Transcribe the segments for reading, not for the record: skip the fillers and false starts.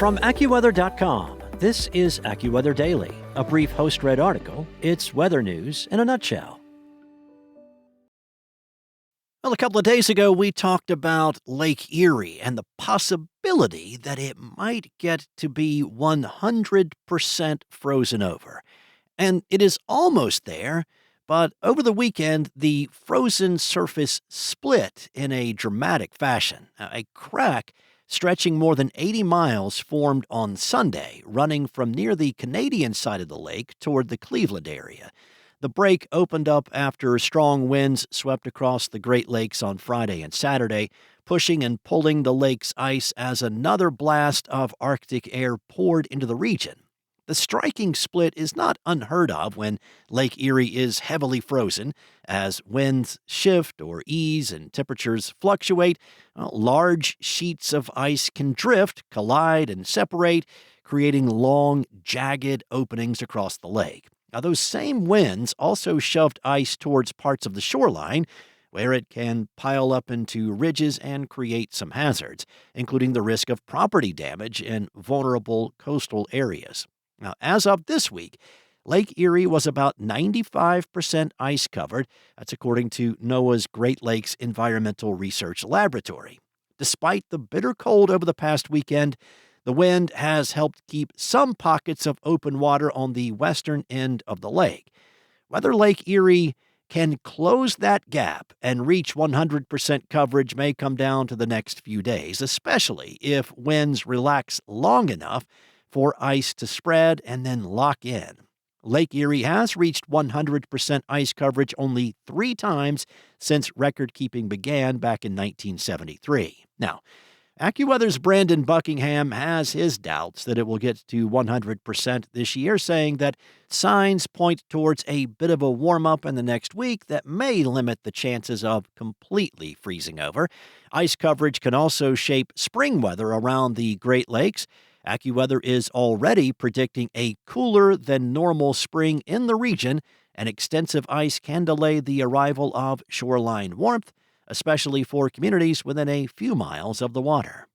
From AccuWeather.com, this is AccuWeather Daily, a brief host-read article. It's weather news in a nutshell. Well, a couple of days ago, we talked about Lake Erie and the possibility that it might get to be 100% frozen over. And it is almost there, but over the weekend, the frozen surface split in a dramatic fashion. A crack stretching more than 80 miles formed on Sunday, running from near the Canadian side of the lake toward the Cleveland area. The break opened up after strong winds swept across the Great Lakes on Friday and Saturday, pushing and pulling the lake's ice as another blast of Arctic air poured into the region. The striking split is not unheard of when Lake Erie is heavily frozen. As winds shift or ease and temperatures fluctuate, large sheets of ice can drift, collide, and separate, creating long, jagged openings across the lake. Now, those same winds also shoved ice towards parts of the shoreline, where it can pile up into ridges and create some hazards, including the risk of property damage in vulnerable coastal areas. Now, as of this week, Lake Erie was about 95% ice covered. That's according to NOAA's Great Lakes Environmental Research Laboratory. Despite the bitter cold over the past weekend, the wind has helped keep some pockets of open water on the western end of the lake. Whether Lake Erie can close that gap and reach 100% coverage may come down to the next few days, especially if winds relax long enough for ice to spread and then lock in. Lake Erie has reached 100% ice coverage only 3 times since record-keeping began back in 1973. Now, AccuWeather's Brandon Buckingham has his doubts that it will get to 100% this year, saying that signs point towards a bit of a warm-up in the next week that may limit the chances of completely freezing over. Ice coverage can also shape spring weather around the Great Lakes. AccuWeather is already predicting a cooler than normal spring in the region, and extensive ice can delay the arrival of shoreline warmth, especially for communities within a few miles of the water.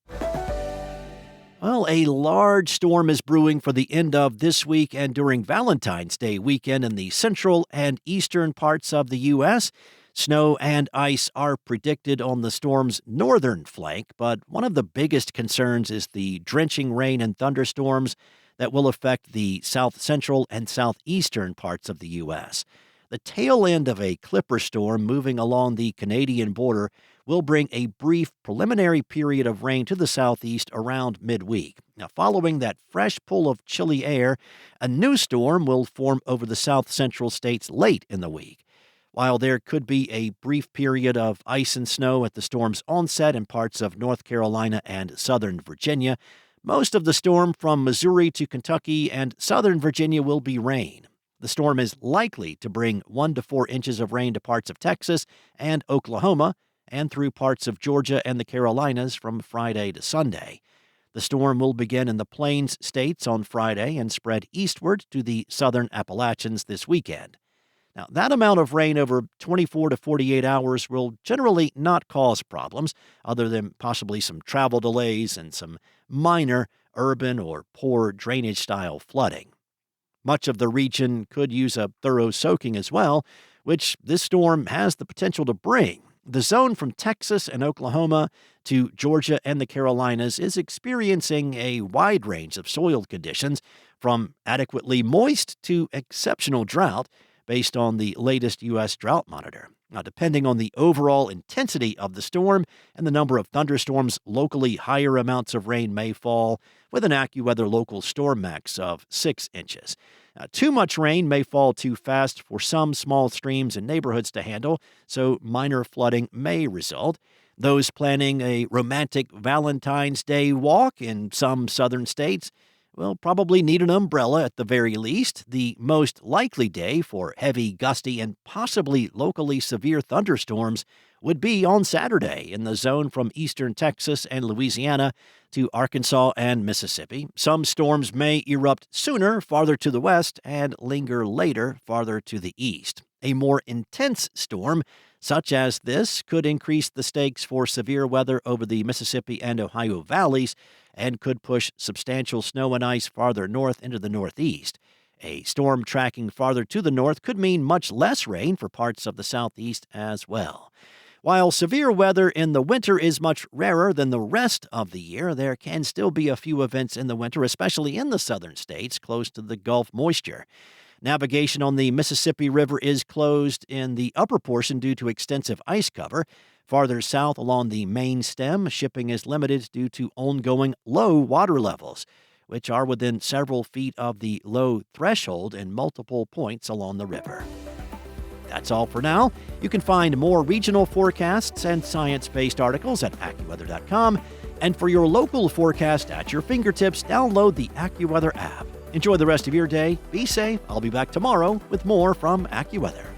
Well, a large storm is brewing for the end of this week and during Valentine's Day weekend in the central and eastern parts of the U.S. Snow and ice are predicted on the storm's northern flank, but one of the biggest concerns is the drenching rain and thunderstorms that will affect the south central and southeastern parts of the U.S. The tail end of a clipper storm moving along the Canadian border will bring a brief preliminary period of rain to the southeast around midweek. Now, following that fresh pull of chilly air, a new storm will form over the south central states late in the week. While there could be a brief period of ice and snow at the storm's onset in parts of North Carolina and southern Virginia, most of the storm from Missouri to Kentucky and southern Virginia will be rain. The storm is likely to bring 1 to 4 inches of rain to parts of Texas and Oklahoma and through parts of Georgia and the Carolinas from Friday to Sunday. The storm will begin in the Plains states on Friday and spread eastward to the southern Appalachians this weekend. Now, that amount of rain over 24 to 48 hours will generally not cause problems, other than possibly some travel delays and some minor urban or poor drainage-style flooding. Much of the region could use a thorough soaking as well, which this storm has the potential to bring. The zone from Texas and Oklahoma to Georgia and the Carolinas is experiencing a wide range of soil conditions, from adequately moist to exceptional drought, based on the latest U.S. drought monitor. Now, depending on the overall intensity of the storm and the number of thunderstorms, locally higher amounts of rain may fall, with an AccuWeather local storm max of 6 inches. Now, too much rain may fall too fast for some small streams and neighborhoods to handle, so minor flooding may result. Those planning a romantic Valentine's Day walk in some southern states will probably need an umbrella at the very least. The most likely day for heavy, gusty, and possibly locally severe thunderstorms would be on Saturday in the zone from eastern Texas and Louisiana to Arkansas and Mississippi. Some storms may erupt sooner farther to the west and linger later farther to the east. A more intense storm such as this could increase the stakes for severe weather over the Mississippi and Ohio valleys and could push substantial snow and ice farther north into the northeast. A storm tracking farther to the north could mean much less rain for parts of the southeast as well. While severe weather in the winter is much rarer than the rest of the year, there can still be a few events in the winter, especially in the southern states close to the Gulf moisture. Navigation on the Mississippi River is closed in the upper portion due to extensive ice cover. Farther south along the main stem, shipping is limited due to ongoing low water levels, which are within several feet of the low threshold in multiple points along the river. That's all for now. You can find more regional forecasts and science-based articles at AccuWeather.com. And for your local forecast at your fingertips, download the AccuWeather app. Enjoy the rest of your day. Be safe. I'll be back tomorrow with more from AccuWeather.